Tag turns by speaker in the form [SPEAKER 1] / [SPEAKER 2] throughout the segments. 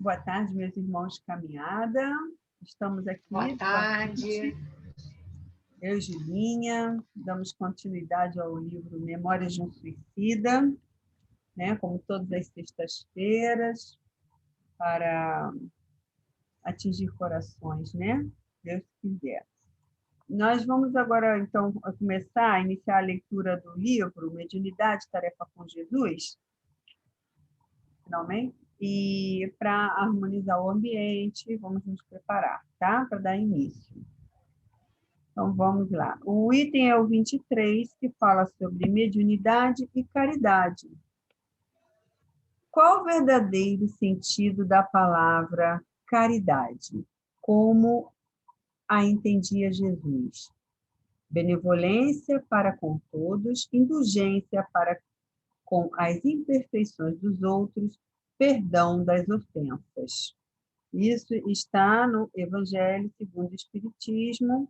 [SPEAKER 1] Boa tarde, meus irmãos de caminhada. Estamos aqui.
[SPEAKER 2] Boa tarde.
[SPEAKER 1] Eu e Julinha, damos continuidade ao livro Memórias de um Suicida, né, como todas as sextas-feiras, para atingir corações, né? Deus quiser. Nós vamos agora, então, começar a iniciar a leitura do livro Mediunidade, Tarefa com Jesus, finalmente. E para harmonizar o ambiente, vamos nos preparar, tá? Para dar início. Então, vamos lá. O item é o 23, que fala sobre mediunidade e caridade. Qual o verdadeiro sentido da palavra caridade? Como a entendia Jesus? Benevolência para com todos, indulgência para com as imperfeições dos outros, perdão das ofensas. Isso está no Evangelho segundo o Espiritismo,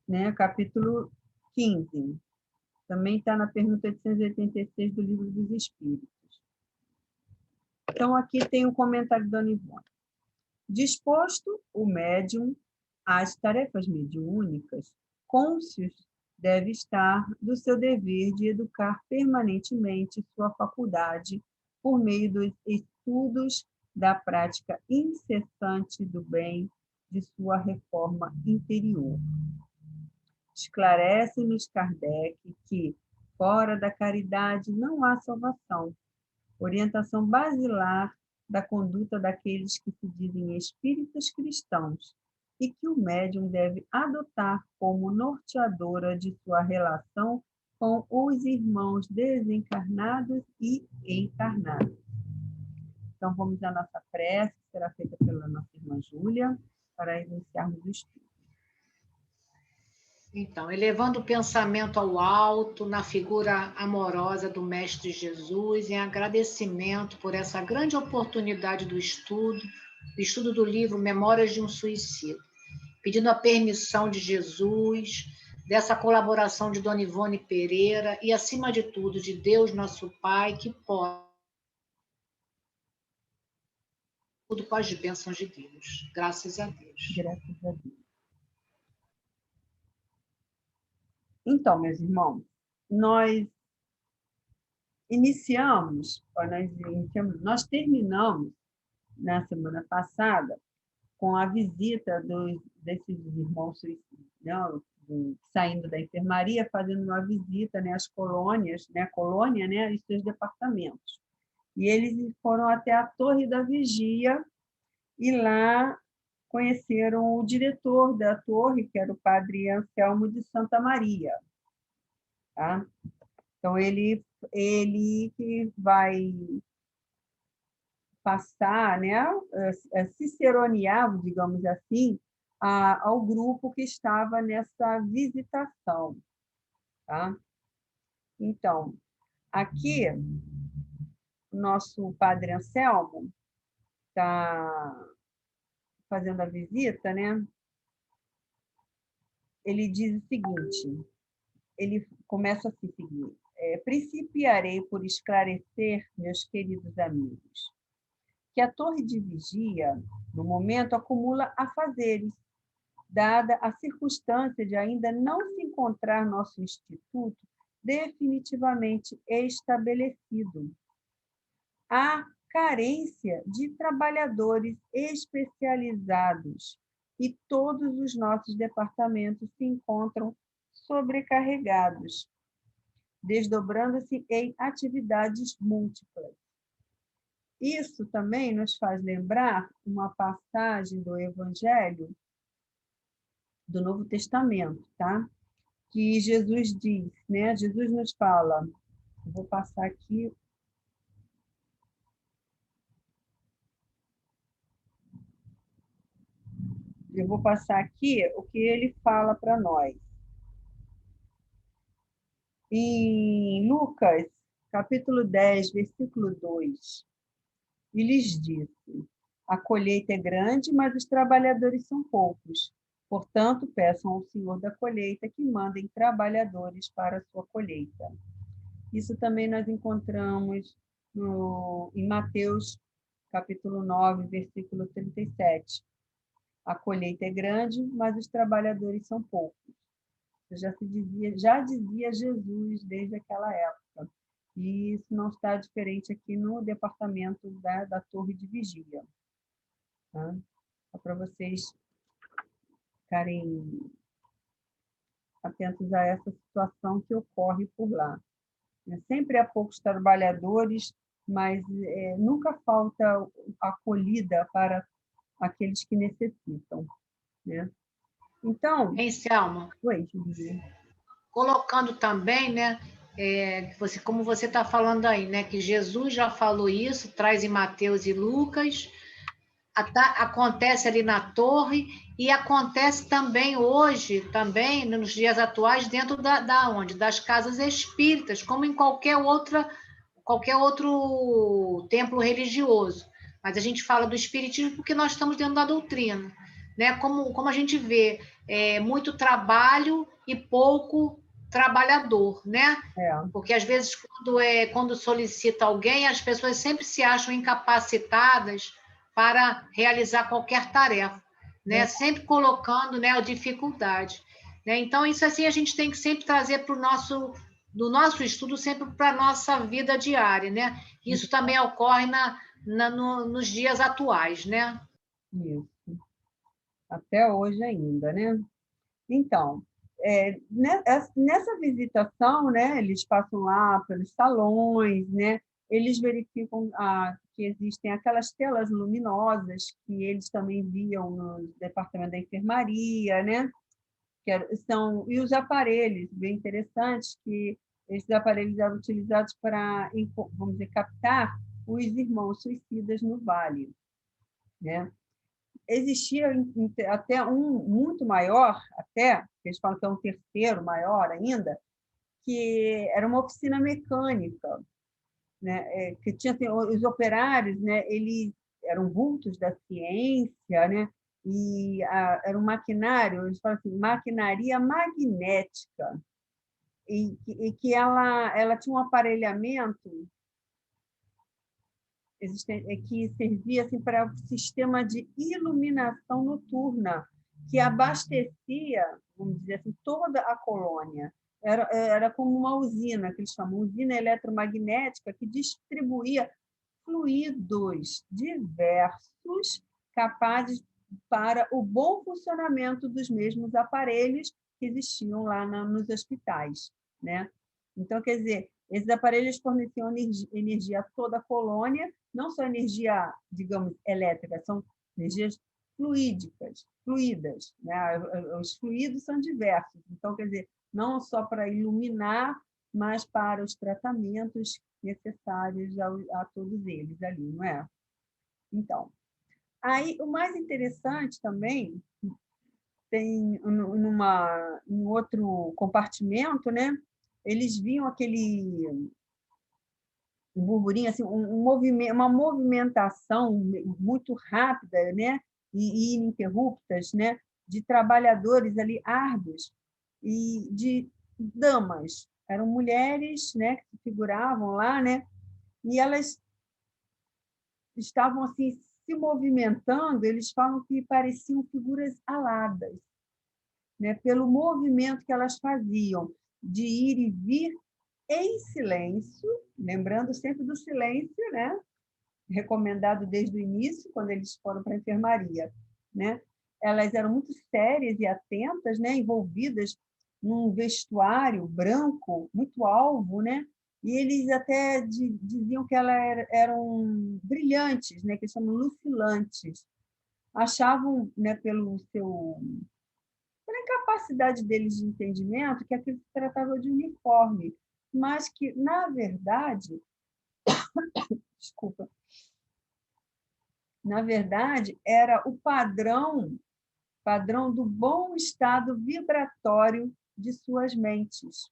[SPEAKER 1] né, capítulo 15. Também está na pergunta 886 do Livro dos Espíritos. Então, aqui tem um comentário da Dona Ivone. Disposto o médium às tarefas mediúnicas, cônscio deve estar do seu dever de educar permanentemente sua faculdade por meio dos estudos da prática incessante do bem de sua reforma interior. Esclarece-nos Kardec que, fora da caridade, não há salvação. Orientação basilar da conduta daqueles que se dizem espíritas cristãos e que o médium deve adotar como norteadora de sua relação com os irmãos desencarnados e encarnados. Então, vamos à nossa prece, que será feita pela nossa irmã Júlia, para iniciarmos o estudo.
[SPEAKER 2] Então, elevando o pensamento ao alto, na figura amorosa do Mestre Jesus, em agradecimento por essa grande oportunidade do estudo do livro Memórias de um Suicida, pedindo a permissão de Jesus, dessa colaboração de Dona Ivone Pereira e, acima de tudo, de Deus, nosso Pai, que pode tudo com as bênçãos de Deus. Graças a Deus.
[SPEAKER 1] Graças a Deus. Então, meus irmãos, nós terminamos na semana passada com a visita desses irmãos suicidas, né, saindo da enfermaria, fazendo uma visita, né, às colônias, né, colônia, né, e seus departamentos. E eles foram até a Torre da Vigia e lá conheceram o diretor da torre, que era o padre Anselmo de Santa Maria. Tá? Então, ele que vai passar, né, ciceronear, digamos assim, ao grupo que estava nessa visitação. Tá? Então, aqui, o nosso padre Anselmo está fazendo a visita, né? Ele diz o seguinte, ele começa assim, principiarei por esclarecer, meus queridos amigos, que a torre de vigia, no momento, acumula afazeres, dada a circunstância de ainda não se encontrar nosso instituto definitivamente estabelecido. Há carência de trabalhadores especializados e todos os nossos departamentos se encontram sobrecarregados, desdobrando-se em atividades múltiplas. Isso também nos faz lembrar uma passagem do Evangelho do Novo Testamento, tá? Que Jesus diz, né? Jesus nos fala, vou passar aqui. Eu vou passar aqui o que ele fala para nós. Em Lucas, capítulo 10, versículo 2, e lhes disse: a colheita é grande, mas os trabalhadores são poucos. Portanto, peçam ao Senhor da colheita que mandem trabalhadores para a sua colheita. Isso também nós encontramos em Mateus capítulo 9, versículo 37. A colheita é grande, mas os trabalhadores são poucos. Já dizia Jesus desde aquela época. E isso não está diferente aqui no departamento da torre de vigia. Tá? Só para vocês ficarem atentos a essa situação que ocorre por lá. Sempre há poucos trabalhadores, mas nunca falta acolhida para aqueles que necessitam. Né? Então...
[SPEAKER 2] Hein, Selma?
[SPEAKER 1] Oi, Julia.
[SPEAKER 2] Colocando também, né, como você está falando aí, né, que Jesus já falou isso, traz em Mateus e Lucas, acontece ali na torre e acontece também hoje, também nos dias atuais, dentro da onde? Das casas espíritas, como em qualquer outro templo religioso. Mas a gente fala do espiritismo porque nós estamos dentro da doutrina, né? Como a gente vê, muito trabalho e pouco trabalhador, né? Porque às vezes quando solicita alguém, as pessoas sempre se acham incapacitadas para realizar qualquer tarefa, né? Sempre colocando, né, a dificuldade, né? Então isso assim a gente tem que sempre trazer para do nosso estudo sempre para a nossa vida diária, né? Isso também ocorre nos dias atuais, né?
[SPEAKER 1] Isso. Até hoje ainda, né? Então, nessa visitação, né, eles passam lá pelos salões, né, eles verificam que existem aquelas telas luminosas que eles também viam no departamento da enfermaria, né, e os aparelhos, bem interessantes, que esses aparelhos eram utilizados para, vamos dizer, captar os irmãos suicidas no vale, né? Existia até um muito maior, até, eles falam que é um terceiro maior ainda, que era uma oficina mecânica, né? Que tinha assim, os operários, né? Eles eram vultos da ciência, né? E era um maquinário, eles falam assim, maquinaria magnética, e que ela tinha um aparelhamento que servia assim, para o sistema de iluminação noturna, que abastecia, vamos dizer assim, toda a colônia. Era como uma usina, que eles chamam usina eletromagnética, que distribuía fluidos diversos capazes para o bom funcionamento dos mesmos aparelhos que existiam lá nos hospitais, né? Então, quer dizer, esses aparelhos forneciam energia a toda a colônia, não só energia, digamos, elétrica, são energias fluidas, né? Os fluidos são diversos, então, quer dizer, não só para iluminar, mas para os tratamentos necessários a todos eles ali, não é? Então, aí o mais interessante também tem em outro compartimento, né? Eles viam aquele burburinho, assim, uma movimentação muito rápida, né? E ininterruptas, né? De trabalhadores ali árduos e de damas. Eram mulheres, né? Que figuravam lá, né? E elas estavam assim se movimentando. Eles falam que pareciam figuras aladas, né? Pelo movimento que elas faziam de ir e vir em silêncio, lembrando sempre do silêncio, né? Recomendado desde o início, quando eles foram para a enfermaria, né? Elas eram muito sérias e atentas, né? Envolvidas num vestuário branco, muito alvo, né? E eles até diziam que elas eram brilhantes, né? Que eles chamam lucilantes. Achavam, né, pela incapacidade deles de entendimento, que aquilo se tratava de uniforme, mas que, na verdade, desculpa, na verdade, era o padrão do bom estado vibratório de suas mentes.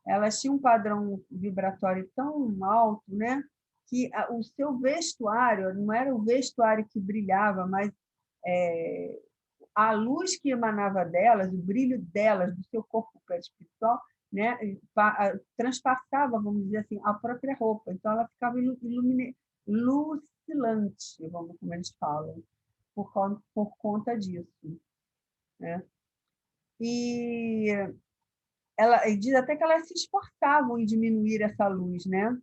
[SPEAKER 1] Elas tinham um padrão vibratório tão alto, né, que o seu vestuário não era o vestuário que brilhava, mas a luz que emanava delas, o brilho delas, do seu corpo espiritual, né, transpassava, vamos dizer assim, a própria roupa. Então, ela ficava lucilante, morte, como eles falam, por conta disso, né? E e diz até que elas se esforçavam em diminuir essa luz, né?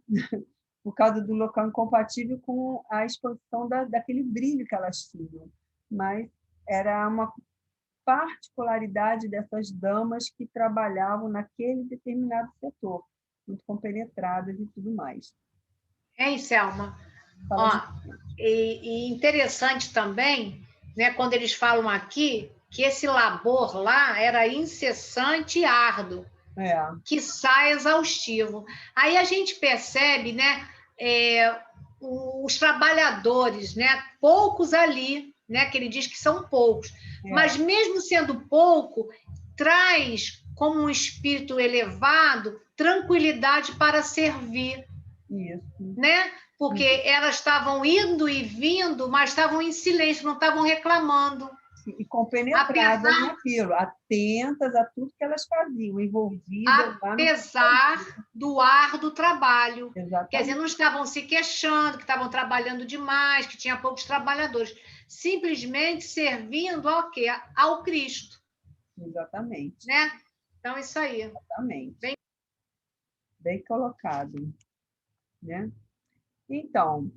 [SPEAKER 1] Por causa do local incompatível com a expansão daquele brilho que elas tinham. Mas era uma particularidade dessas damas que trabalhavam naquele determinado setor, muito compenetradas e tudo mais.
[SPEAKER 2] Hein, Selma? Ó, e interessante também, né, quando eles falam aqui que esse labor lá era incessante e árduo, quiçá exaustivo. Aí a gente percebe, né, os trabalhadores, né, poucos ali, né, que ele diz que são poucos, mas mesmo sendo pouco, traz como um espírito elevado tranquilidade para servir.
[SPEAKER 1] Isso.
[SPEAKER 2] Né? Porque elas estavam indo e vindo, mas estavam em silêncio, não estavam reclamando.
[SPEAKER 1] E compenetradas naquilo, atentas a tudo que elas faziam, envolvidas
[SPEAKER 2] apesar do árduo trabalho.
[SPEAKER 1] Exatamente.
[SPEAKER 2] Quer dizer, não estavam se queixando que estavam trabalhando demais, que tinha poucos trabalhadores. Simplesmente servindo ao quê? Ao Cristo.
[SPEAKER 1] Exatamente.
[SPEAKER 2] Né? Então, isso aí.
[SPEAKER 1] Exatamente. Bem colocado. Né? Então,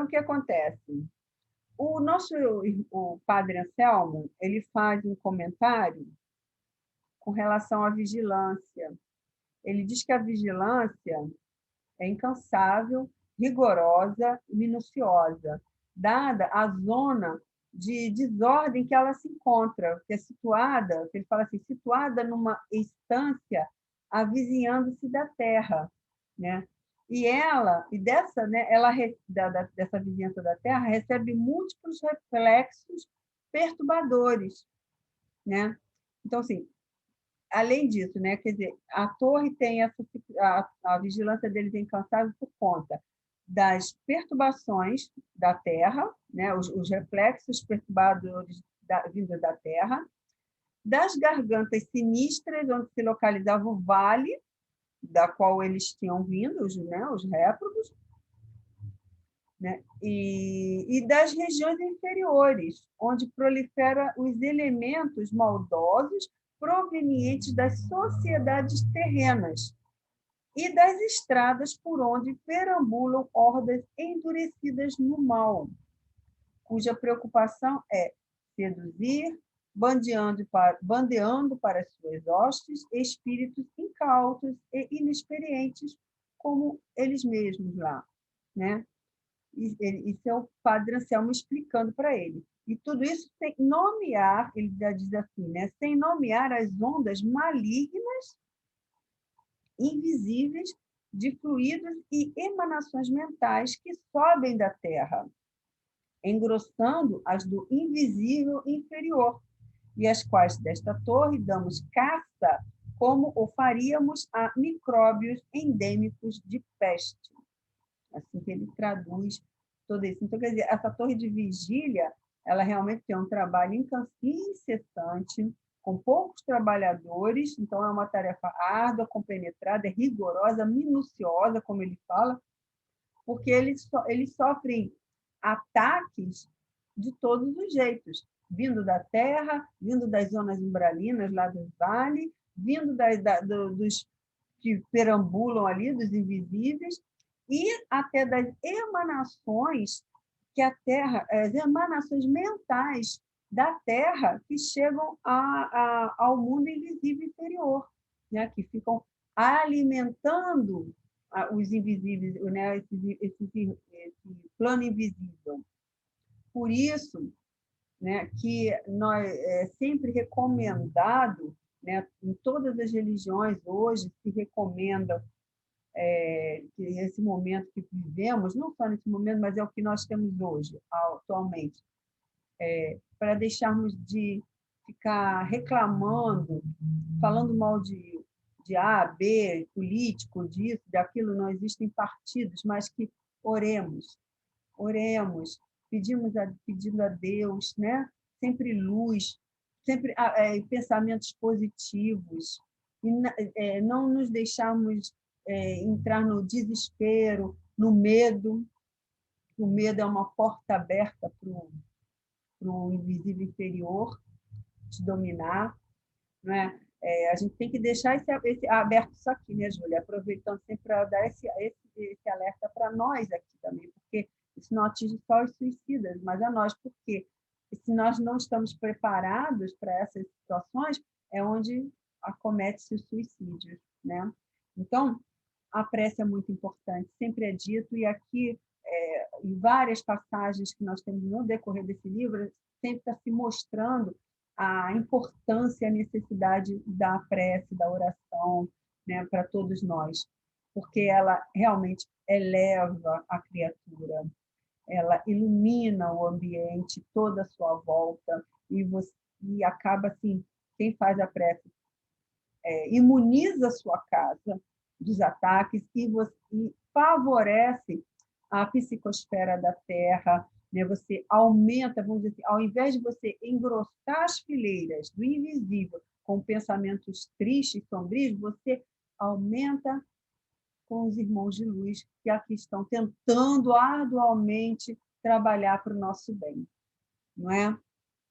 [SPEAKER 1] o que acontece? O padre Anselmo, ele faz um comentário com relação à vigilância. Ele diz que a vigilância é incansável, rigorosa e minuciosa, dada a zona de desordem que ela se encontra, que é situada, ele fala assim, situada numa instância avizinhando-se da Terra, né? E dessa, né, dessa vizinhança da Terra recebe múltiplos reflexos perturbadores, né? Então, assim, além disso, né, quer dizer, a torre tem a vigilância dele tem incansável por conta das perturbações da Terra, né, os reflexos perturbadores vindos da Terra, das gargantas sinistras onde se localizava o vale da qual eles tinham vindo, os réprobos, né? E das regiões inferiores, onde proliferam os elementos maldosos provenientes das sociedades terrenas e das estradas por onde perambulam hordas endurecidas no mal, cuja preocupação é seduzir, bandeando para as suas hostes espíritos incautos e inexperientes como eles mesmos lá, né? Isso é o padre Anselmo explicando para ele. E tudo isso sem nomear, ele já diz assim, né? Sem nomear as ondas malignas, invisíveis, de fluidos e emanações mentais que sobem da Terra, engrossando as do invisível inferior, e as quais desta torre damos caça como o faríamos a micróbios endêmicos de peste. Assim que ele traduz tudo isso. Então, quer dizer, essa torre de vigília, ela realmente tem um trabalho incessante, com poucos trabalhadores, então é uma tarefa árdua, compenetrada, rigorosa, minuciosa, como ele fala, porque eles sofrem ataques de todos os jeitos, vindo da terra, vindo das zonas umbralinas, lá do vale, vindo dos que perambulam ali, dos invisíveis, e até das emanações que a Terra, as emanações mentais da Terra que chegam ao mundo invisível inferior, né? Que ficam alimentando os invisíveis, né? Esse plano invisível. Por isso, né, que nós é sempre recomendado, né, em todas as religiões hoje se recomenda que esse momento que vivemos, não só nesse momento, mas é o que nós temos hoje, atualmente, para deixarmos de ficar reclamando, falando mal de A, B, político, disso, daquilo, não existem partidos, mas que oremos, pedindo a Deus, né? Sempre luz, sempre pensamentos positivos, e não nos deixarmos entrar no desespero, no medo, o medo é uma porta aberta para o invisível inferior te dominar, não é? A gente tem que deixar esse aberto isso aqui, né, Júlia? Aproveitando sempre para dar esse alerta para nós aqui também, porque isso não atinge só os suicidas, mas a nós, porque se nós não estamos preparados para essas situações, é onde acomete-se o suicídio, né? Então, a prece é muito importante, sempre é dito, e aqui, em várias passagens que nós temos no decorrer desse livro, sempre está se mostrando a importância e a necessidade da prece, da oração, né, para todos nós, porque ela realmente eleva a criatura, ela ilumina o ambiente, toda a sua volta, e acaba assim, quem faz a prece imuniza a sua casa dos ataques e favorece a psicosfera da Terra, né? Você aumenta, vamos dizer assim, ao invés de você engrossar as fileiras do invisível com pensamentos tristes e sombrios, você aumenta com os irmãos de luz que aqui estão tentando arduamente trabalhar para o nosso bem, não é?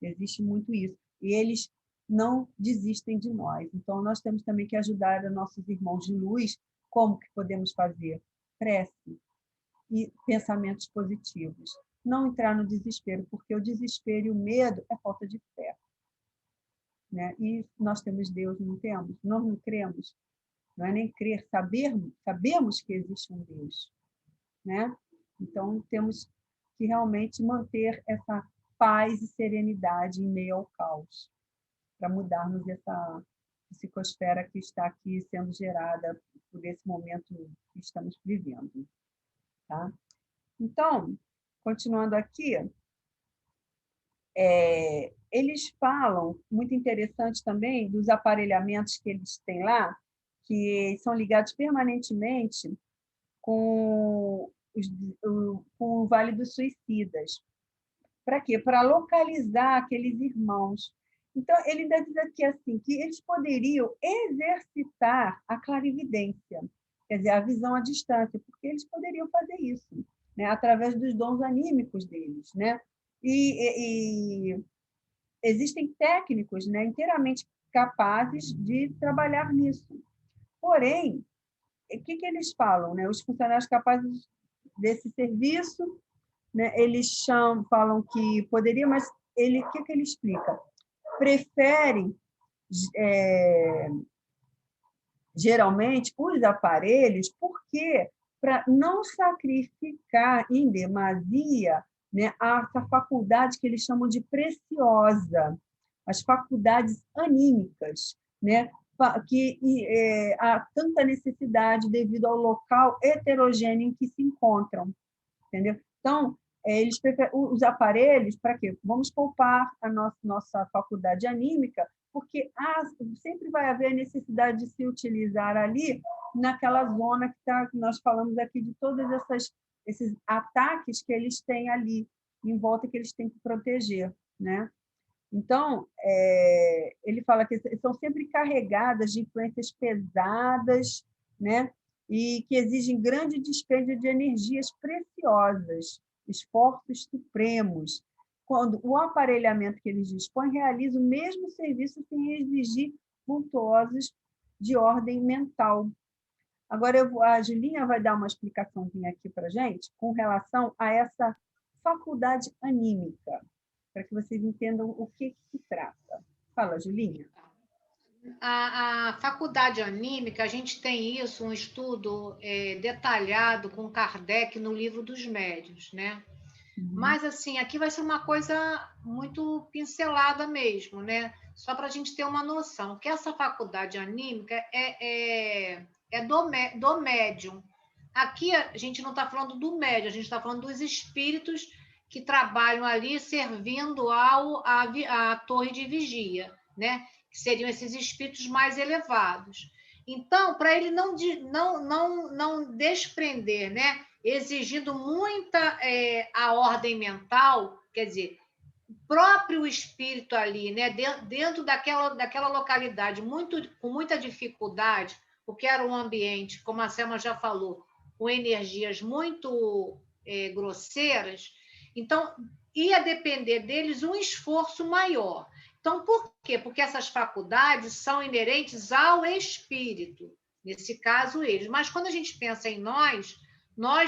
[SPEAKER 1] Existe muito isso. E eles não desistem de nós. Então, nós temos também que ajudar os nossos irmãos de luz. Como que podemos fazer? Prece e pensamentos positivos. Não entrar no desespero, porque o desespero e o medo é falta de fé. Né? E nós temos Deus, não temos? Nós não cremos. Não é nem crer, sabemos que existe um Deus. Né? Então, temos que realmente manter essa paz e serenidade em meio ao caos, para mudarmos essa psicosfera que está aqui sendo gerada por esse momento que estamos vivendo. Tá? Então, continuando aqui, eles falam, muito interessante também, dos aparelhamentos que eles têm lá, que são ligados permanentemente com o Vale dos Suicidas. Para quê? Para localizar aqueles irmãos. Então, ele ainda diz aqui assim, que eles poderiam exercitar a clarividência, quer dizer, a visão à distância, porque eles poderiam fazer isso, né? Através dos dons anímicos deles. Né? E existem técnicos, né, inteiramente capazes de trabalhar nisso. Porém, o que eles falam? Né? Os funcionários capazes desse serviço, né, eles falam que poderia, mas o que ele explica? Preferem, geralmente, os aparelhos, porque para não sacrificar em demasia, né, essa faculdade que eles chamam de preciosa, as faculdades anímicas, né, que há tanta necessidade devido ao local heterogêneo em que se encontram. Entendeu? Então, eles preferem os aparelhos para quê? Vamos poupar a nossa faculdade anímica, porque sempre vai haver a necessidade de se utilizar ali naquela zona que nós falamos aqui de todos esses ataques que eles têm ali em volta que eles têm que proteger, né? Então, ele fala que são sempre carregadas de influências pesadas, né? E que exigem grande dispêndio de energias preciosas, esforços supremos, quando o aparelhamento que eles dispõem realiza o mesmo serviço sem exigir vultuosos de ordem mental. Agora, a Julinha vai dar uma explicaçãozinha aqui para a gente com relação a essa faculdade anímica, para que vocês entendam o que se trata. Fala, Julinha.
[SPEAKER 2] A faculdade anímica, a gente tem isso, um estudo detalhado com Kardec no livro dos médiuns, né? Mas, assim, aqui vai ser uma coisa muito pincelada mesmo, né? Só para a gente ter uma noção, que essa faculdade anímica é do médium. Aqui a gente não está falando do médium, a gente está falando dos espíritos que trabalham ali servindo à torre de vigia, né? Que seriam esses espíritos mais elevados. Então, para ele não desprender, né? Exigindo muita a ordem mental, quer dizer, o próprio espírito ali, né? Dentro daquela localidade, com muita dificuldade, porque era um ambiente, como a Selma já falou, com energias muito grosseiras, então ia depender deles um esforço maior. Então, por quê? Porque essas faculdades são inerentes ao espírito, nesse caso eles. Mas quando a gente pensa em nós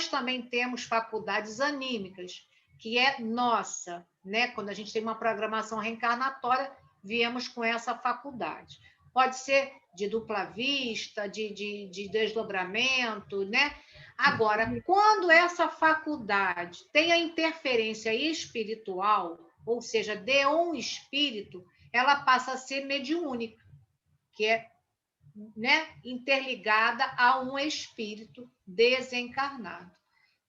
[SPEAKER 2] também temos faculdades anímicas, que é nossa, né? Quando a gente tem uma programação reencarnatória, viemos com essa faculdade. Pode ser de dupla vista, de desdobramento, né? Agora, quando essa faculdade tem a interferência espiritual, ou seja, de um espírito, ela passa a ser mediúnica, que é, né, interligada a um espírito desencarnado.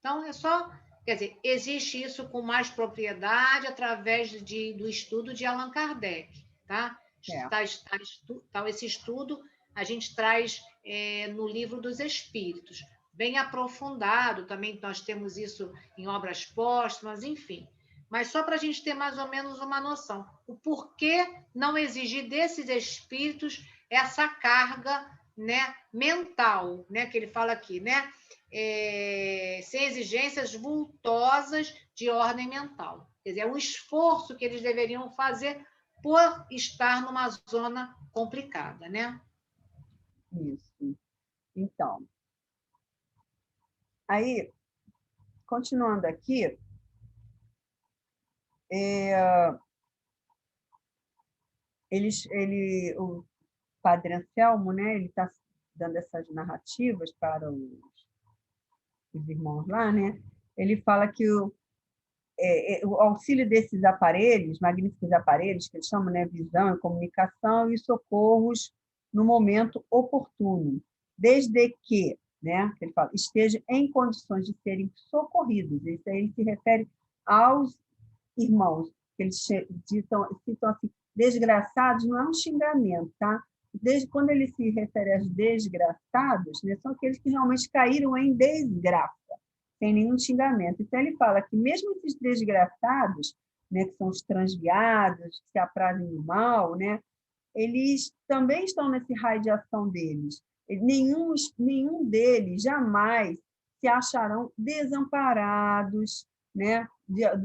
[SPEAKER 2] Então, é só... Quer dizer, existe isso com mais propriedade através do estudo de Allan Kardec, tá? Esse estudo a gente traz no Livro dos Espíritos, bem aprofundado, também nós temos isso em obras póstumas, enfim. Mas só para a gente ter mais ou menos uma noção, o porquê não exigir desses espíritos essa carga, né, mental, né, que ele fala aqui, né? Sem exigências vultosas de ordem mental. Quer dizer, é um esforço que eles deveriam fazer por estar numa zona complicada, né?
[SPEAKER 1] Isso. Então, aí, continuando aqui, o Padre Anselmo, né, ele está dando essas narrativas para os irmãos lá, né? Ele fala que o auxílio desses aparelhos, magníficos aparelhos, que eles chamam, né, visão e comunicação, e socorros no momento oportuno, desde que, né, ele fala, esteja em condições de serem socorridos. Isso aí ele se refere aos irmãos, que eles citam assim, desgraçados, não é um xingamento, tá? Desde quando ele se refere aos desgraçados, né, são aqueles que realmente caíram em desgraça, sem nenhum xingamento. Então, ele fala que mesmo esses desgraçados, né, que são os transviados, que se aprazem do mal, né, eles também estão nesse raio de ação deles. Nenhum deles jamais se acharão desamparados, né,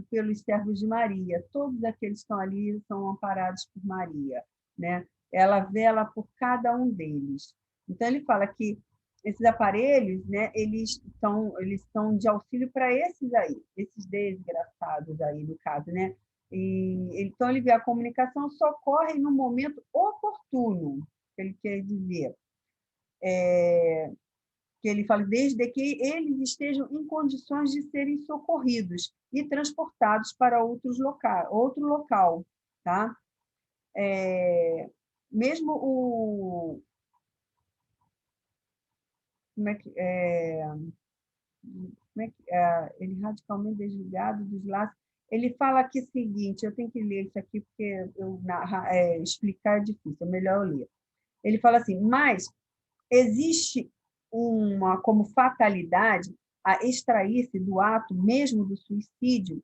[SPEAKER 1] pelos servos de Maria. Todos aqueles que estão ali são amparados por Maria, né? Ela vela por cada um deles. Então, ele fala que esses aparelhos, né, eles são de auxílio para esses aí, esses desgraçados aí, no caso, né? Então, ele vê a comunicação só ocorre no momento oportuno, que ele quer dizer. Que ele fala, desde que eles estejam em condições de serem socorridos e transportados para outro local. Tá? Mesmo o... Como é que... ele radicalmente desligado dos laços. Ele fala aqui o seguinte, eu tenho que ler isso aqui porque explicar é difícil, é melhor eu ler. Ele fala assim, mas existe como fatalidade a extrair-se do ato mesmo do suicídio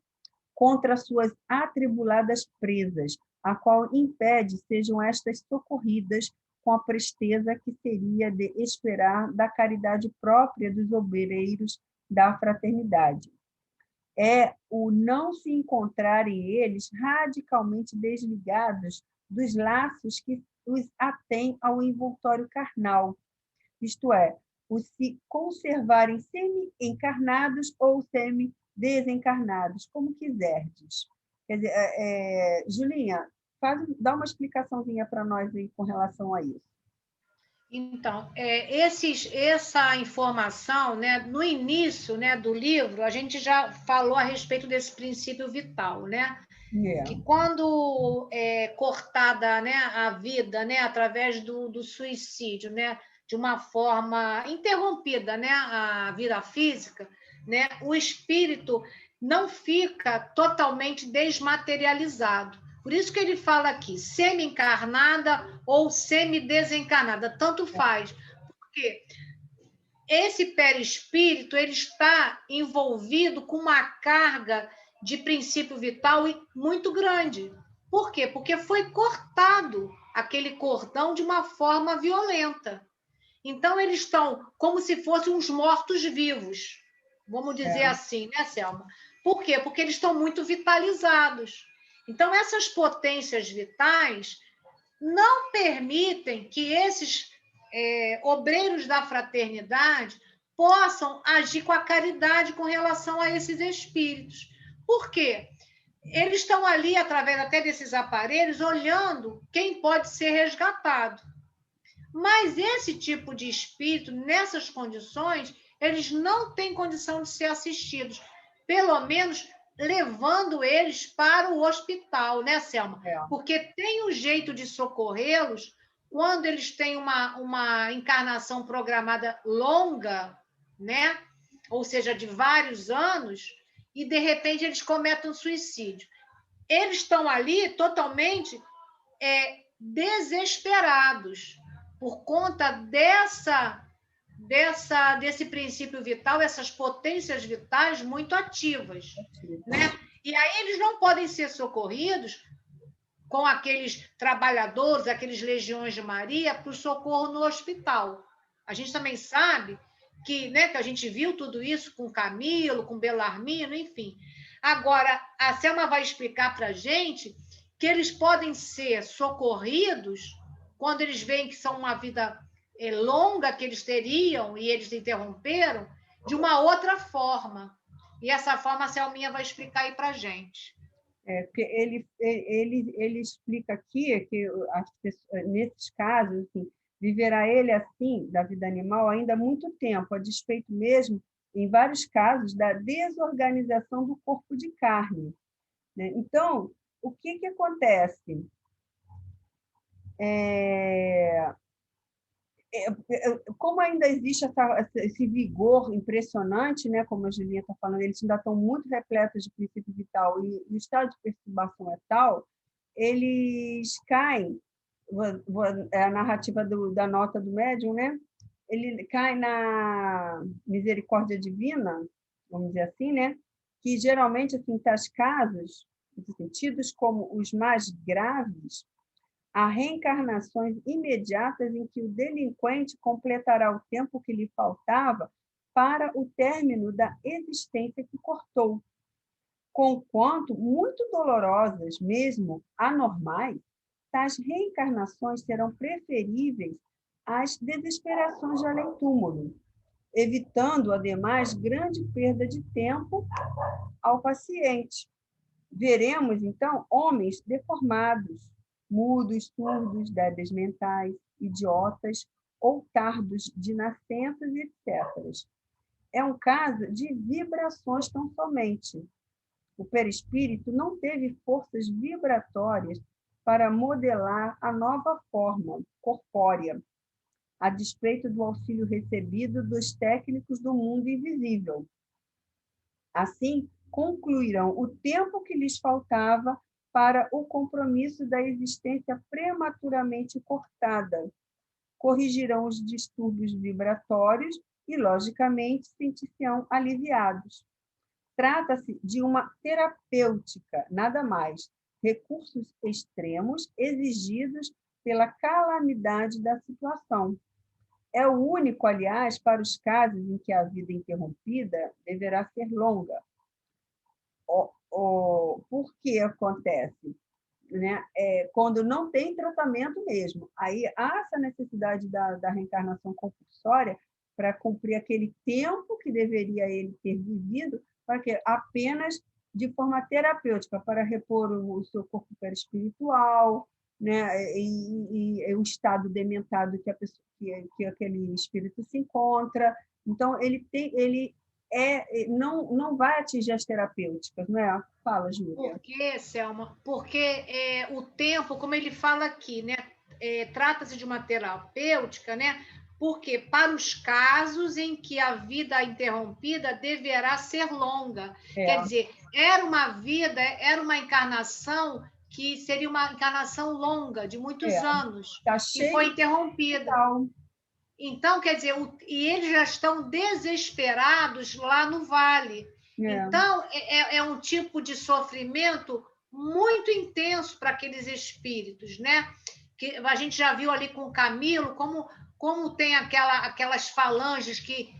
[SPEAKER 1] contra suas atribuladas presas, a qual impede sejam estas socorridas com a presteza que seria de esperar da caridade própria dos obreiros da fraternidade. É o não se encontrarem eles radicalmente desligados dos laços que os atêm ao envoltório carnal, isto é, os se conservarem semi-encarnados ou semi-desencarnados, como quiserdes. Quer dizer, Julinha, dá uma explicaçãozinha para nós aí com relação a isso.
[SPEAKER 2] Então, essa informação, né, no início, né, do livro, a gente já falou a respeito desse princípio vital, né? Que quando é cortada, né, a vida, né, através do suicídio, né, de uma forma interrompida, né, a vida física, né, o espírito não fica totalmente desmaterializado. Por isso que ele fala aqui, semi-encarnada ou semi-desencarnada, tanto faz. Porque esse perispírito ele está envolvido com uma carga de princípio vital muito grande. Por quê? Porque foi cortado aquele cordão de uma forma violenta. Então, eles estão como se fossem uns mortos-vivos. vamos dizer assim, né, Selma? Por quê? Porque eles estão muito vitalizados. Então, essas potências vitais não permitem que esses obreiros da fraternidade possam agir com a caridade com relação a esses espíritos. Por quê? Eles estão ali, através até desses aparelhos, olhando quem pode ser resgatado. Mas esse tipo de espírito, nessas condições, eles não têm condição de ser assistidos, pelo menos levando eles para o hospital, né, Selma? Porque tem um jeito de socorrê-los quando eles têm uma encarnação programada longa, né? Ou seja, de vários anos, e de repente eles cometem um suicídio. Eles estão ali totalmente desesperados por conta desse princípio vital, essas potências vitais muito ativas, né? E aí eles não podem ser socorridos com aqueles trabalhadores, aqueles legiões de Maria, para o socorro no hospital. A gente também sabe que, né, que a gente viu tudo isso com Camilo, com Belarmino, enfim. Agora, a Selma vai explicar para a gente que eles podem ser socorridos quando eles veem que são uma vida longa que eles teriam e eles interromperam, de uma outra forma. E essa forma a Selminha vai explicar aí para a gente.
[SPEAKER 1] Porque ele explica aqui que as pessoas, nesses casos, assim, viverá ele assim, da vida animal, ainda há muito tempo, a despeito mesmo, em vários casos, da desorganização do corpo de carne, né? Então, o que acontece? Como ainda existe esse vigor impressionante, né? Como a Julinha está falando, eles ainda estão muito repletos de princípio vital e o estado de perturbação é tal, eles caem, é a narrativa da nota do médium, né? Ele cai na misericórdia divina, vamos dizer assim, né? Que geralmente, assim, tais casos, tidos como os mais graves, há reencarnações imediatas em que o delinquente completará o tempo que lhe faltava para o término da existência que cortou. Conquanto muito dolorosas, mesmo anormais, tais reencarnações serão preferíveis às desesperações de além-túmulo, evitando, ademais, grande perda de tempo ao paciente. Veremos, então, homens deformados, mudos, surdos, débeis mentais, idiotas ou tardos de nascenças, etc. É um caso de vibrações tão somente. O perispírito não teve forças vibratórias para modelar a nova forma corpórea, a despeito do auxílio recebido dos técnicos do mundo invisível. Assim, concluirão o tempo que lhes faltava para o compromisso da existência prematuramente cortada, corrigirão os distúrbios vibratórios e, logicamente, sentir-se-ão aliviados. Trata-se de uma terapêutica, nada mais, recursos extremos exigidos pela calamidade da situação. É o único, aliás, para os casos em que a vida interrompida deverá ser longa. Por que acontece? Né? Quando não tem tratamento mesmo. Aí há essa necessidade da reencarnação compulsória para cumprir aquele tempo que deveria ele ter vivido, para que apenas de forma terapêutica, para repor o seu corpo perispiritual, né? E o estado dementado que a pessoa, que aquele espírito se encontra. Então, ele não vai atingir as terapêuticas, não é? Fala, Júlia.
[SPEAKER 2] Por quê, Selma? Porque o tempo, como ele fala aqui, né? Trata-se de uma terapêutica, né? Porque para os casos em que a vida interrompida deverá ser longa. Quer dizer, era uma encarnação que seria uma encarnação longa, de muitos anos, que foi interrompida. Então, quer dizer, e eles já estão desesperados lá no vale. Então, é um tipo de sofrimento muito intenso para aqueles espíritos, né? Que a gente já viu ali com o Camilo, como como tem aquelas falanges que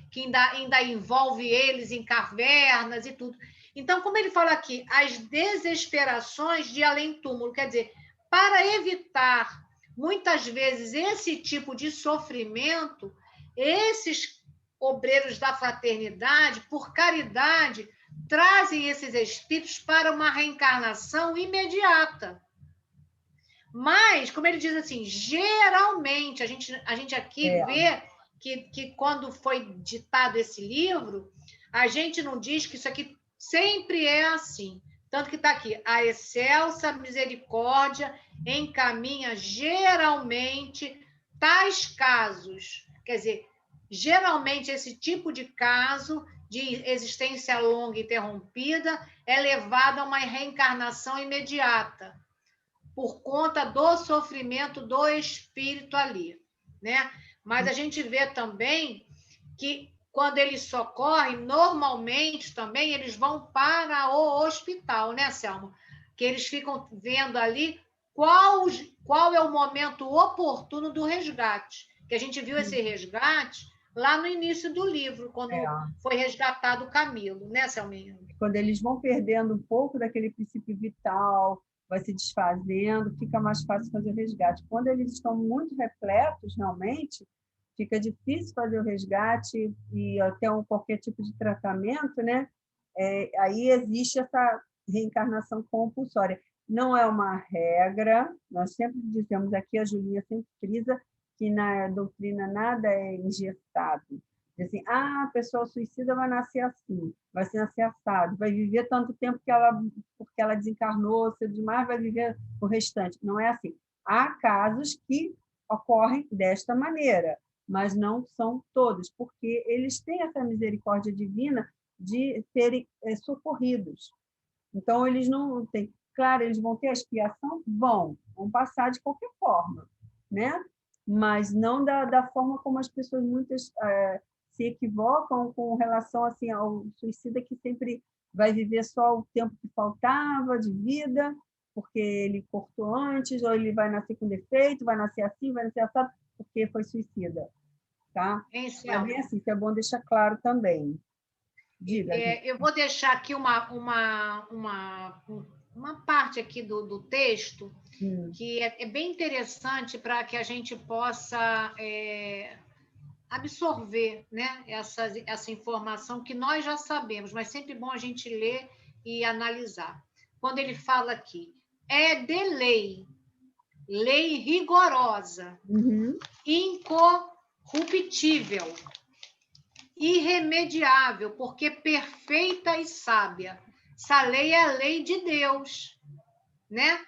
[SPEAKER 2] ainda envolve eles em cavernas e tudo. Então, como ele fala aqui, as desesperações de além-túmulo, quer dizer, para evitar, muitas vezes, esse tipo de sofrimento, esses obreiros da fraternidade, por caridade, trazem esses espíritos para uma reencarnação imediata. Mas, como ele diz assim, geralmente, a gente aqui vê que quando foi ditado esse livro, a gente não diz que isso aqui sempre é assim. Tanto que está aqui, a excelsa misericórdia encaminha geralmente tais casos. Quer dizer, geralmente esse tipo de caso de existência longa e interrompida é levado a uma reencarnação imediata, por conta do sofrimento do espírito ali, né? Mas a gente vê também que quando eles socorrem, normalmente também eles vão para o hospital, né, Selma? Que eles ficam vendo ali qual é o momento oportuno do resgate. Que a gente viu esse resgate lá no início do livro, quando foi resgatado o Camilo, né, Selminha?
[SPEAKER 1] Quando eles vão perdendo um pouco daquele princípio vital, vai se desfazendo, fica mais fácil fazer o resgate. Quando eles estão muito repletos, realmente, fica difícil fazer o resgate e até qualquer tipo de tratamento, né? Aí existe essa reencarnação compulsória. Não é uma regra, nós sempre dizemos aqui, a Julinha sempre frisa, que na doutrina nada é engessado. Assim, a pessoa suicida vai nascer assim, vai se nascer assado, vai viver tanto tempo porque ela desencarnou, cedo demais, vai viver o restante. Não é assim. Há casos que ocorrem desta maneira, mas não são todos, porque eles têm essa misericórdia divina de serem socorridos. Então, eles não têm... Claro, eles vão ter a expiação? Vão passar de qualquer forma, né? Mas não da forma como as pessoas muitas se equivocam com relação assim, ao suicida que sempre vai viver só o tempo que faltava de vida, porque ele cortou antes, ou ele vai nascer com defeito, vai nascer assim, vai nascer assado, porque foi suicida. Tá? Não é bem assim, isso é bom deixar claro também. Diga,
[SPEAKER 2] eu vou deixar aqui uma parte aqui do texto que é bem interessante para que a gente possa absorver, né, essa informação que nós já sabemos, mas sempre bom a gente ler e analisar. Quando ele fala aqui, é de lei rigorosa, incorruptível, irremediável, porque perfeita e sábia. Essa lei é a lei de Deus, né?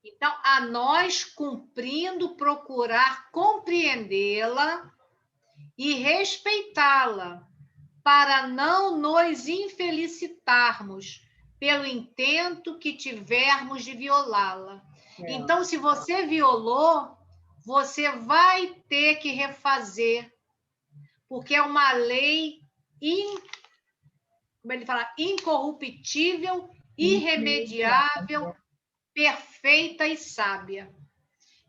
[SPEAKER 2] Então, a nós cumprindo, procurar compreendê-la e respeitá-la, para não nos infelicitarmos pelo intento que tivermos de violá-la. Então, se você violou, você vai ter que refazer, porque é uma lei como ele fala, incorruptível, irremediável, perfeita e sábia.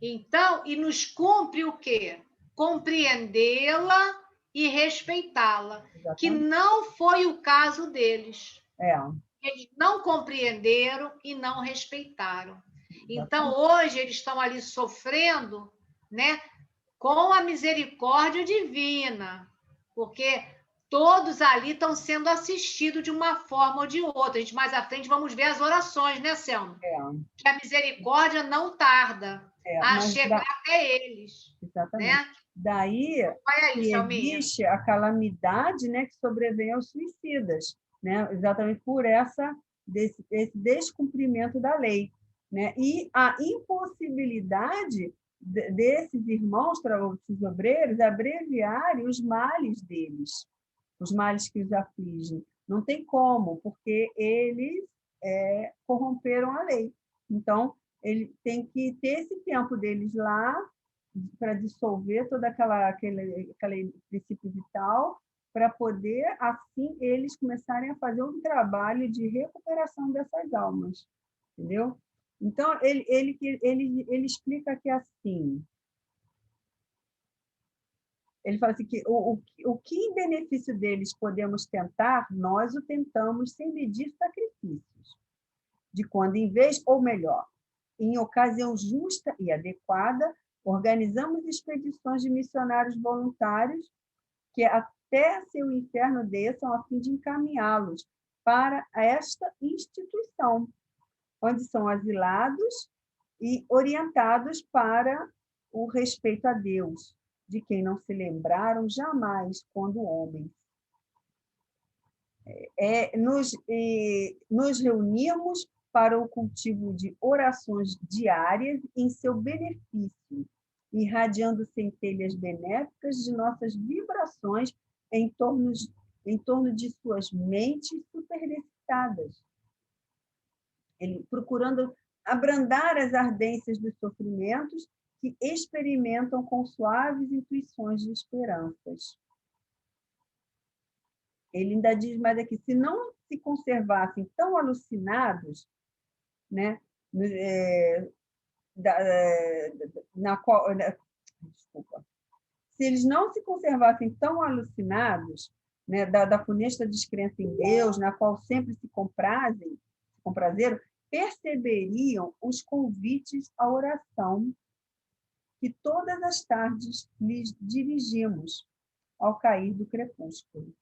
[SPEAKER 2] Então, e nos cumpre o quê? Compreendê-la e respeitá-la, que não foi o caso deles. Eles não compreenderam e não respeitaram. Então, hoje, eles estão ali sofrendo, né, com a misericórdia divina, porque todos ali estão sendo assistidos de uma forma ou de outra. A gente, mais à frente vamos ver as orações, né, Selma? Que a misericórdia não tarda a chegar até eles.
[SPEAKER 1] Exatamente.
[SPEAKER 2] Né?
[SPEAKER 1] Daí que existe a calamidade, né, que sobrevém aos suicidas, né? Exatamente por esse descumprimento da lei, né? E a impossibilidade desses irmãos, para esses obreiros, abreviarem os males deles, os males que os afligem. Não tem como, porque eles corromperam a lei. Então, ele tem que ter esse tempo deles lá para dissolver todo aquele princípio vital, para poder, assim, eles começarem a fazer um trabalho de recuperação dessas almas. Entendeu? Então, ele explica aqui assim, Ele fala assim que o que em benefício deles podemos tentar, nós o tentamos sem medir sacrifícios, de quando em vez, ou melhor, em ocasião justa e adequada, organizamos expedições de missionários voluntários que até seu inferno desçam a fim de encaminhá-los para esta instituição, onde são asilados e orientados para o respeito a Deus, de quem não se lembraram jamais quando homens. Nos reunimos para o cultivo de orações diárias em seu benefício, irradiando centelhas benéficas de nossas vibrações em torno de suas mentes superexcitadas, procurando abrandar as ardências dos sofrimentos que experimentam com suaves intuições de esperanças. Ele ainda diz mais aqui, se não se conservassem tão alucinados, né, desculpa, se eles não se conservassem tão alucinados, né, da funesta descrença em Deus, na qual sempre se comprazeram, perceberiam os convites à oração que todas as tardes lhes dirigimos ao cair do crepúsculo,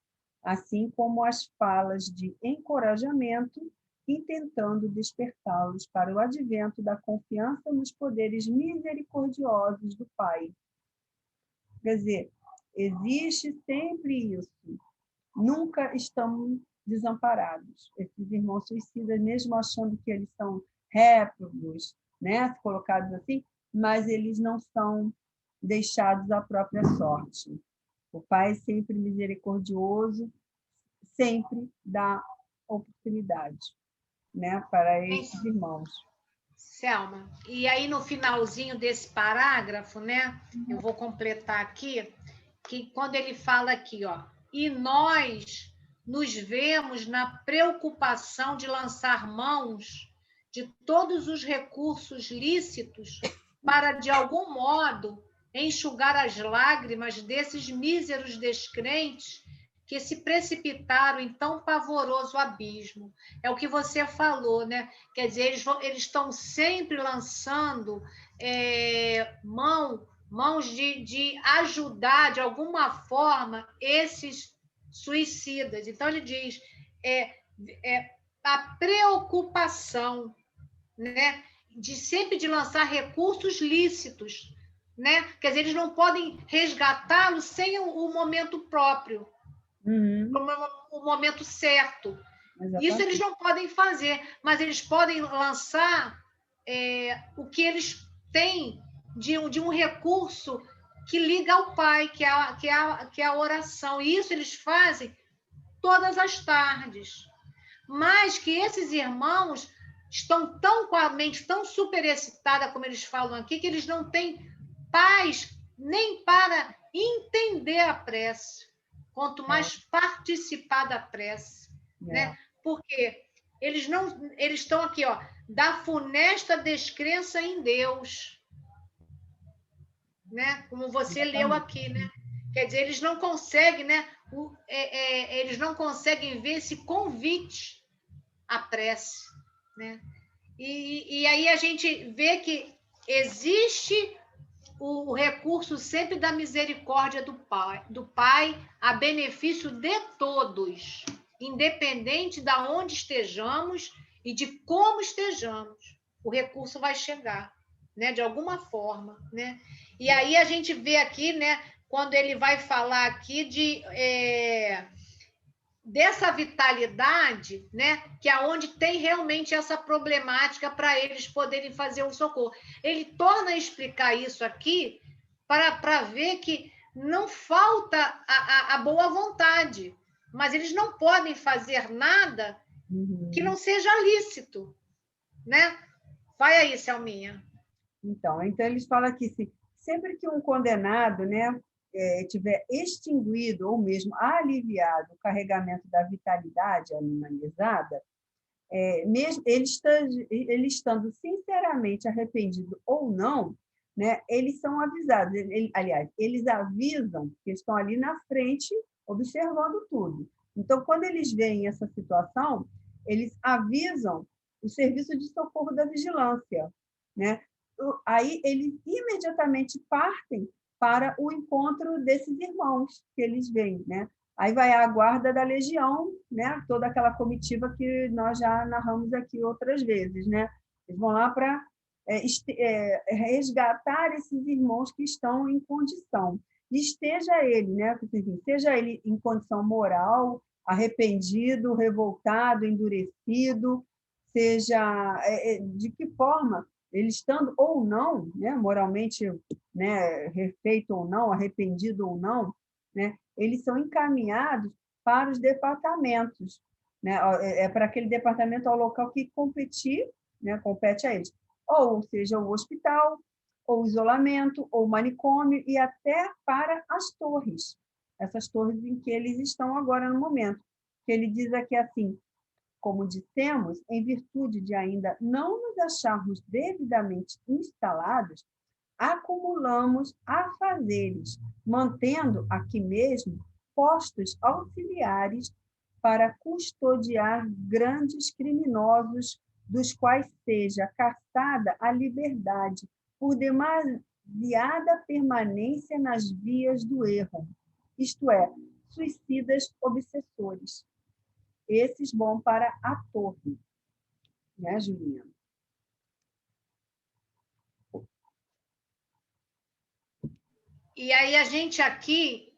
[SPEAKER 1] assim como as falas de encorajamento, intentando despertá-los para o advento da confiança nos poderes misericordiosos do Pai. Quer dizer, existe sempre isso. Nunca estamos desamparados. Esses irmãos suicidas, mesmo achando que eles são réprobos, né, colocados assim, mas eles não são deixados à própria sorte. O Pai é sempre misericordioso, sempre dá oportunidade, né, para esses irmãos.
[SPEAKER 2] Selma, e aí no finalzinho desse parágrafo, né, eu vou completar aqui, que quando ele fala aqui, ó, e nós nos vemos na preocupação de lançar mãos de todos os recursos lícitos para, de algum modo, enxugar as lágrimas desses míseros descrentes que se precipitaram em tão pavoroso abismo. É o que você falou, né? Quer dizer, eles estão sempre lançando mãos de ajudar, de alguma forma, esses suicidas. Então, ele diz, a preocupação, né, de sempre de lançar recursos lícitos, né? Quer dizer, eles não podem resgatá-los sem o momento próprio, o momento certo. Exatamente. Isso eles não podem fazer, mas eles podem lançar o que eles têm de um recurso que liga ao Pai, que é a oração. E isso eles fazem todas as tardes. Mas que esses irmãos estão com a mente tão superexcitada, como eles falam aqui, que eles não têm paz nem para entender a prece, quanto mais participar da prece, né? Porque eles estão aqui, ó, da funesta descrença em Deus, né? Como você leu aqui, né? Quer dizer, eles não conseguem, né? Eles não conseguem ver esse convite à prece, né? E aí a gente vê que existe o recurso sempre da misericórdia do Pai a benefício de todos, independente de onde estejamos e de como estejamos. O recurso vai chegar, né? De alguma forma, né? E aí a gente vê aqui, né? Quando ele vai falar aqui dessa vitalidade, né, que é onde tem realmente essa problemática para eles poderem fazer o socorro. Ele torna a explicar isso aqui para ver que não falta a boa vontade, mas eles não podem fazer nada que não seja lícito, né? Vai aí, Selminha.
[SPEAKER 1] Então eles falam aqui, sempre que um condenado, né, tiver extinguido ou mesmo aliviado o carregamento da vitalidade animalizada, mesmo ele estando sinceramente arrependido ou não, né, eles são avisados. Aliás, eles avisam que estão ali na frente, observando tudo. Então, quando eles veem essa situação, eles avisam o serviço de socorro da vigilância, né? Aí eles imediatamente partem para o encontro desses irmãos que eles veem, né? Aí vai a guarda da legião, né? Toda aquela comitiva que nós já narramos aqui outras vezes, né? Eles vão lá para resgatar esses irmãos que estão em condição. Esteja ele, né? Seja ele em condição moral, arrependido, revoltado, endurecido, seja de que forma ele estando ou não, né, moralmente, né, refeito ou não, arrependido ou não, né, eles são encaminhados para os departamentos, né, para aquele departamento ao local que competir, né, compete a eles, ou seja, o hospital, ou o isolamento, ou o manicômio, e até para as torres, essas torres em que eles estão agora no momento. Que ele diz aqui assim: como dissemos, em virtude de ainda não nos acharmos devidamente instalados, acumulamos afazeres, mantendo aqui mesmo postos auxiliares para custodiar grandes criminosos, dos quais seja caçada a liberdade por demasiada permanência nas vias do erro, isto é, suicidas obsessores. Esses vão para a torre, né, Juliana?
[SPEAKER 2] E aí a gente aqui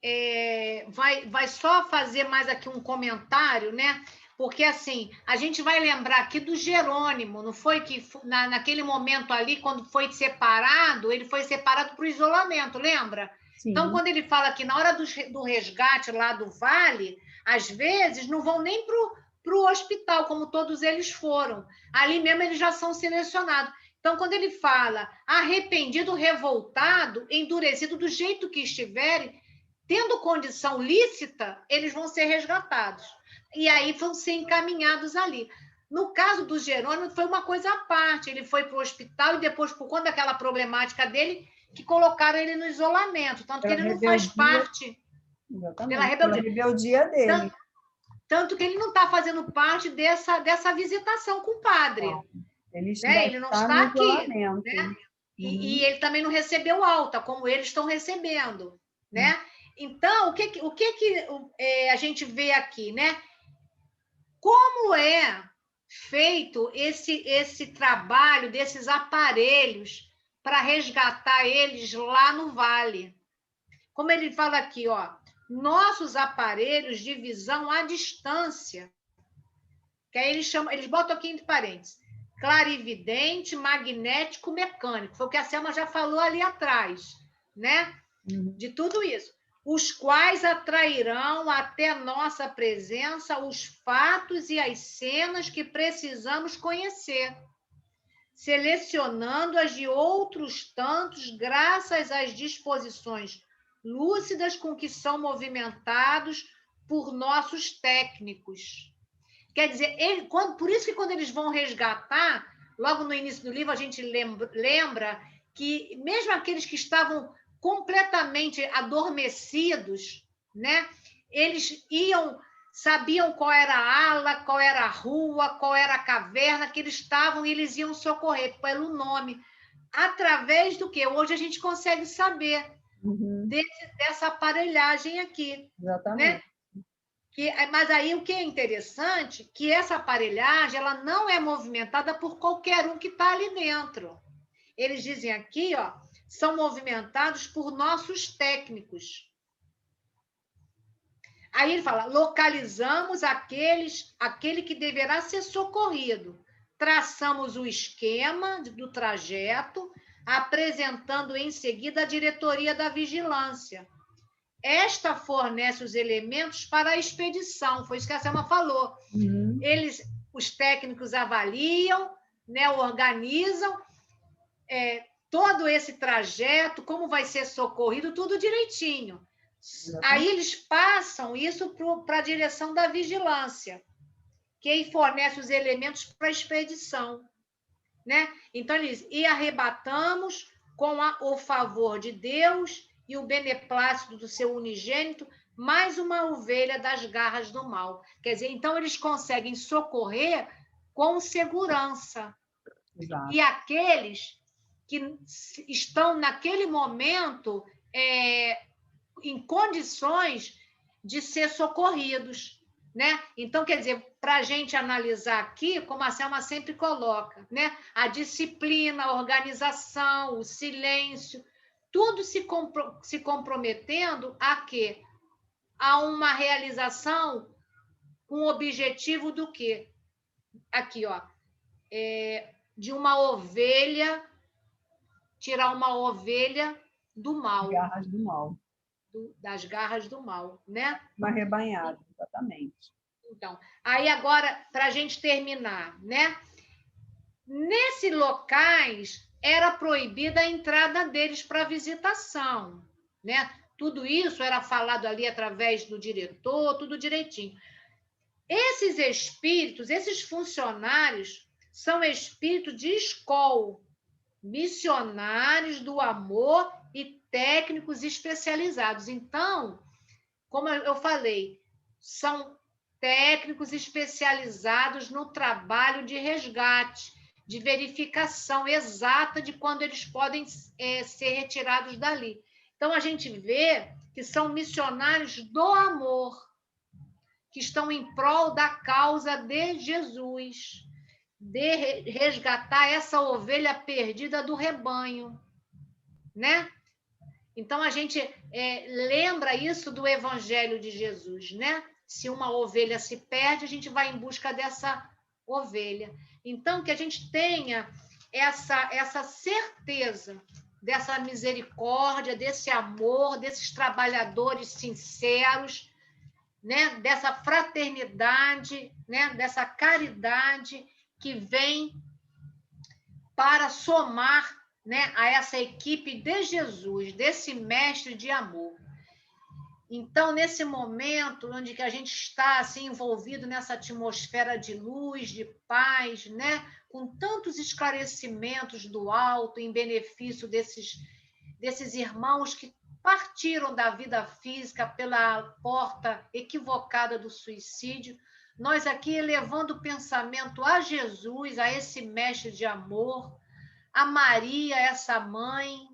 [SPEAKER 2] vai só fazer mais aqui um comentário, né? Porque, assim, a gente vai lembrar aqui do Jerônimo, não foi que naquele momento ali, quando foi separado, ele foi separado para o isolamento, lembra?
[SPEAKER 1] Sim.
[SPEAKER 2] Então, quando ele fala que na hora do resgate lá do vale, às vezes não vão nem para o hospital, como todos eles foram. Ali mesmo eles já são selecionados. Então, quando ele fala arrependido, revoltado, endurecido, do jeito que estiverem, tendo condição lícita, eles vão ser resgatados. E aí vão ser encaminhados ali. No caso do Jerônimo, foi uma coisa à parte. Ele foi para o hospital e depois, por conta daquela problemática dele, que colocaram ele no isolamento. Tanto que ele não faz parte...
[SPEAKER 1] Exatamente, pela rebeldia dele.
[SPEAKER 2] Tanto que ele não está fazendo parte dessa visitação com o padre. Ele não está aqui. Né? E ele também não recebeu alta, como eles estão recebendo. Né? Então, o que a gente vê aqui? Né? Como é feito esse trabalho desses aparelhos para resgatar eles lá no vale? Como ele fala aqui, ó, nossos aparelhos de visão à distância, que aí eles botam aqui entre parênteses, clarividente, magnético, mecânico, foi o que a Selma já falou ali atrás, né? De tudo isso. Os quais atrairão até nossa presença os fatos e as cenas que precisamos conhecer, selecionando-as de outros tantos graças às disposições lúcidas com que são movimentados por nossos técnicos. Quer dizer, por isso que quando eles vão resgatar, logo no início do livro a gente lembra que mesmo aqueles que estavam completamente adormecidos, né, eles sabiam qual era a ala, qual era a rua, qual era a caverna que eles estavam e eles iam socorrer pelo nome. Através do que hoje a gente consegue saber dessa aparelhagem aqui.
[SPEAKER 1] Exatamente.
[SPEAKER 2] Né? Mas aí o que é interessante que essa aparelhagem ela não é movimentada por qualquer um que está ali dentro. Eles dizem aqui, ó, são movimentados por nossos técnicos. Aí ele fala, localizamos aquele que deverá ser socorrido. Traçamos o esquema do trajeto, apresentando em seguida a diretoria da vigilância. Esta fornece os elementos para a expedição, foi isso que a Selma falou. Os técnicos avaliam, né, organizam todo esse trajeto, como vai ser socorrido, tudo direitinho. Aí eles passam isso para a direção da vigilância, que aí fornece os elementos para a expedição. Né? Então, eles arrebatamos com o favor de Deus e o beneplácito do seu unigênito, mais uma ovelha das garras do mal. Quer dizer, então eles conseguem socorrer com segurança.
[SPEAKER 1] Exato.
[SPEAKER 2] E aqueles que estão naquele momento em condições de ser socorridos, né? Então, quer dizer, para a gente analisar aqui, como a Selma sempre coloca, né? A disciplina, a organização, o silêncio, tudo se comprometendo a quê? A uma realização com o objetivo do quê? Aqui, ó, de uma ovelha, tirar uma ovelha do mal.
[SPEAKER 1] Garras do mal.
[SPEAKER 2] Das garras do mal, né?
[SPEAKER 1] Uma rebanhada, exatamente.
[SPEAKER 2] Então, aí agora, para a gente terminar, né? Nesses locais era proibida a entrada deles para visitação, né? Tudo isso era falado ali através do diretor, tudo direitinho. Esses espíritos, esses funcionários, são espíritos de escola, missionários do amor e técnicos especializados. Então, como eu falei, são técnicos especializados no trabalho de resgate, de verificação exata de quando eles podem ser retirados dali. Então, a gente vê que são missionários do amor, que estão em prol da causa de Jesus, de resgatar essa ovelha perdida do rebanho, né? Então, a gente lembra isso do Evangelho de Jesus, né? Se uma ovelha se perde, a gente vai em busca dessa ovelha. Então, que a gente tenha essa certeza dessa misericórdia, desse amor, desses trabalhadores sinceros, né? Dessa fraternidade, né? Dessa caridade que vem para somar, né, a essa equipe de Jesus, desse mestre de amor. Então, nesse momento onde que a gente está assim, envolvido nessa atmosfera de luz, de paz, né, com tantos esclarecimentos do alto em benefício desses irmãos que partiram da vida física pela porta equivocada do suicídio, nós aqui elevando o pensamento a Jesus, a esse mestre de amor, a Maria, essa mãe,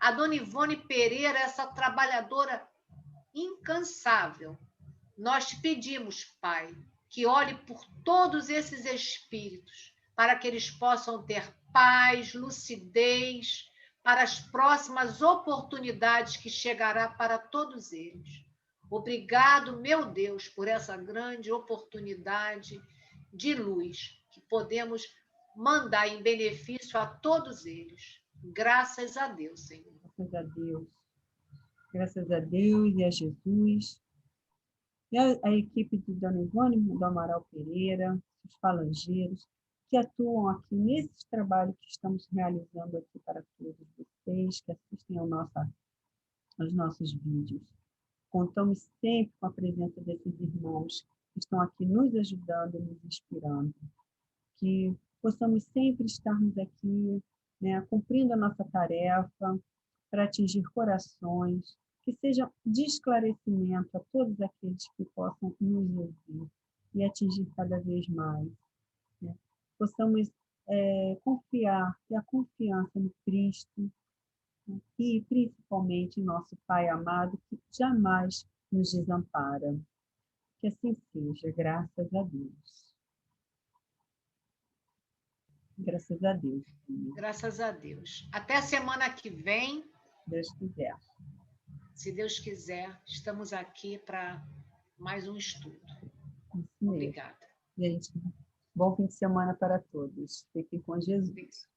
[SPEAKER 2] a Dona Ivone Pereira, essa trabalhadora incansável. Nós te pedimos, Pai, que olhe por todos esses espíritos, para que eles possam ter paz, lucidez, para as próximas oportunidades que chegará para todos eles. Obrigado, meu Deus, por essa grande oportunidade de luz que podemos mandar em benefício a todos eles. Graças a Deus, Senhor.
[SPEAKER 1] Graças a Deus. Graças a Deus e a Jesus. E a equipe de Dona Ivone do Amaral Pereira, os falangeiros, que atuam aqui nesse trabalho que estamos realizando aqui para todos vocês que assistem aos nossos vídeos. Contamos sempre com a presença desses irmãos que estão aqui nos ajudando, nos inspirando. Que possamos sempre estarmos aqui, né, cumprindo a nossa tarefa para atingir corações, que seja de esclarecimento a todos aqueles que possam nos ouvir e atingir cada vez mais. Né? Possamos confiar, ter a confiança no Cristo, né? E principalmente em nosso Pai amado, que jamais nos desampara. Que assim seja, graças a Deus. Graças a Deus.
[SPEAKER 2] Graças a Deus. Até a semana que vem.
[SPEAKER 1] Deus quiser.
[SPEAKER 2] Se Deus quiser, estamos aqui para mais um estudo.
[SPEAKER 1] Isso mesmo.
[SPEAKER 2] Obrigada.
[SPEAKER 1] Gente, bom fim de semana para todos. Fiquem com Jesus.